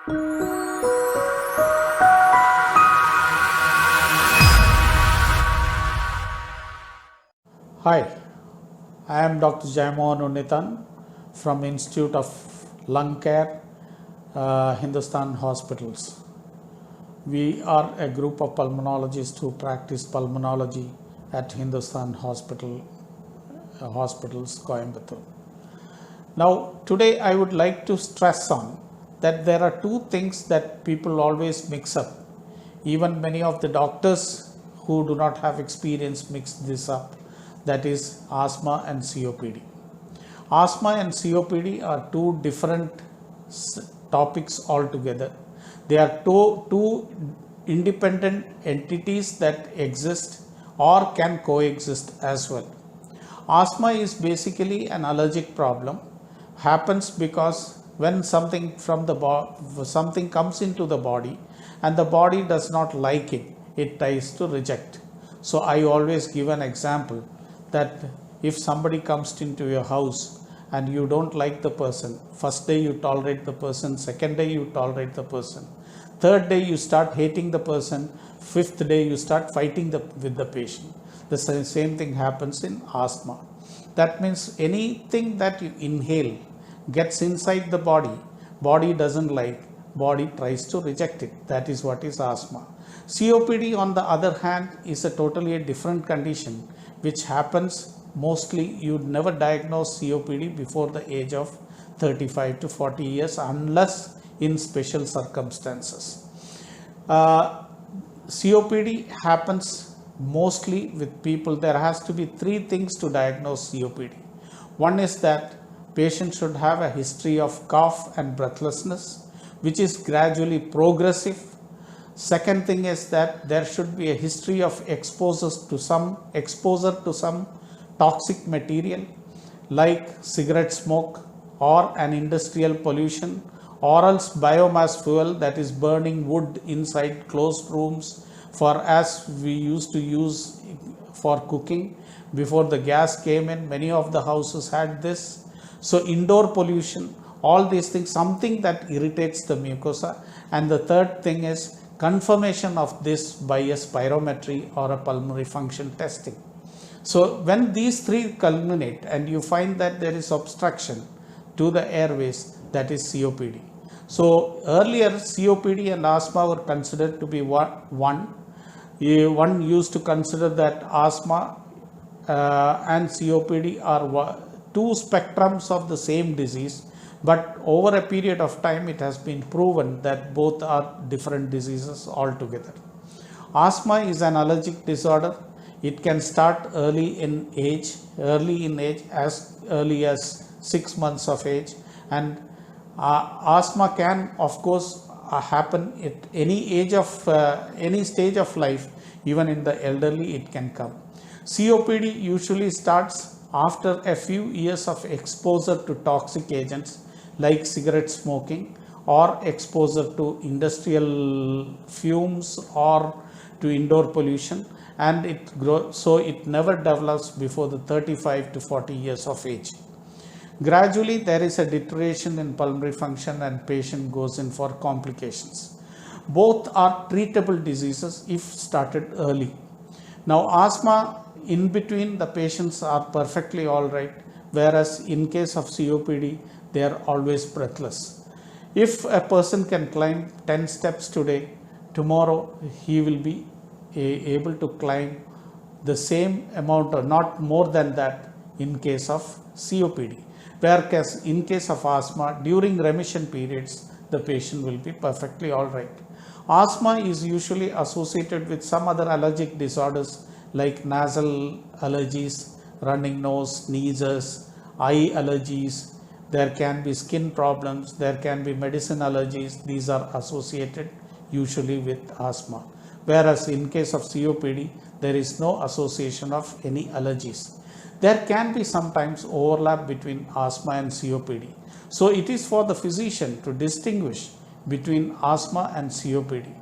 Hi, I am Dr. Jayamohan Unnithan from Institute of Lung Care, Hindustan Hospitals. We are a group of pulmonologists who practice pulmonology at Hindustan Hospitals, Coimbatore. Now, today I would like to stress on that there are two things that people always mix up. Even many of the doctors who do not have experience mix this up. That is asthma and COPD. Asthma and COPD are two different topics altogether. They are two independent entities that exist or can coexist as well. Asthma is basically an allergic problem. Happens because when something comes into the body and the body does not like it, it tries to reject. So I always give an example that if somebody comes into your house and you don't like the person, first day you tolerate the person, second day you tolerate the person, third day you start hating the person, fifth day you start fighting with the patient. The same thing happens in asthma. That means anything that you inhale gets inside the body doesn't like, body tries to reject it. That is what is asthma. COPD on the other hand is a totally different condition which happens mostly. You never diagnose COPD before the age of 35 to 40 years unless in special circumstances. COPD happens mostly with people. There has to be three things to diagnose COPD. One is that patient should have a history of cough and breathlessness, which is gradually progressive. Second thing is that there should be a history of exposure to some toxic material like cigarette smoke or an industrial pollution or else biomass fuel, that is burning wood inside closed rooms for as we used to use for cooking. Before the gas came in, many of the houses had this. So indoor pollution, all these things, something that irritates the mucosa. And the third thing is confirmation of this by a spirometry or a pulmonary function testing. So when these three culminate and you find that there is obstruction to the airways, that is COPD. So earlier COPD and asthma were considered to be one. One used to consider that asthma and COPD are two spectrums of the same disease, but over a period of time it has been proven that both are different diseases altogether. Asthma is an allergic disorder. It can start early in age as early as 6 months of age, and asthma can of course happen at any age of any stage of life. Even in the elderly it can come. COPD usually starts after a few years of exposure to toxic agents like cigarette smoking or exposure to industrial fumes or to indoor pollution, and it grows, so it never develops before the 35 to 40 years of age. Gradually there is a deterioration in pulmonary function and patient goes in for complications. Both are treatable diseases if started early. Now asthma, in between the patients are perfectly all right, whereas in case of COPD they are always breathless. If a person can climb 10 steps today, tomorrow he will be able to climb the same amount or not more than that in case of COPD. Whereas in case of asthma, during remission periods the patient will be perfectly all right. Asthma is usually associated with some other allergic disorders like nasal allergies, running nose, sneezes, eye allergies. There can be skin problems, there can be medicine allergies. These are associated usually with asthma. Whereas in case of COPD, there is no association of any allergies. There can be sometimes overlap between asthma and COPD. So it is for the physician to distinguish between asthma and COPD.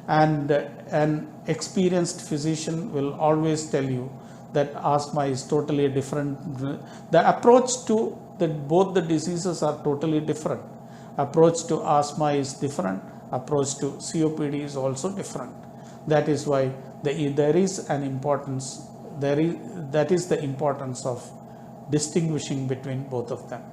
And an experienced physician will always tell you that asthma is totally different. The approach to both the diseases are totally different. Approach to asthma is different. Approach to COPD is also different. That is why there is an importance. That is the importance of distinguishing between both of them.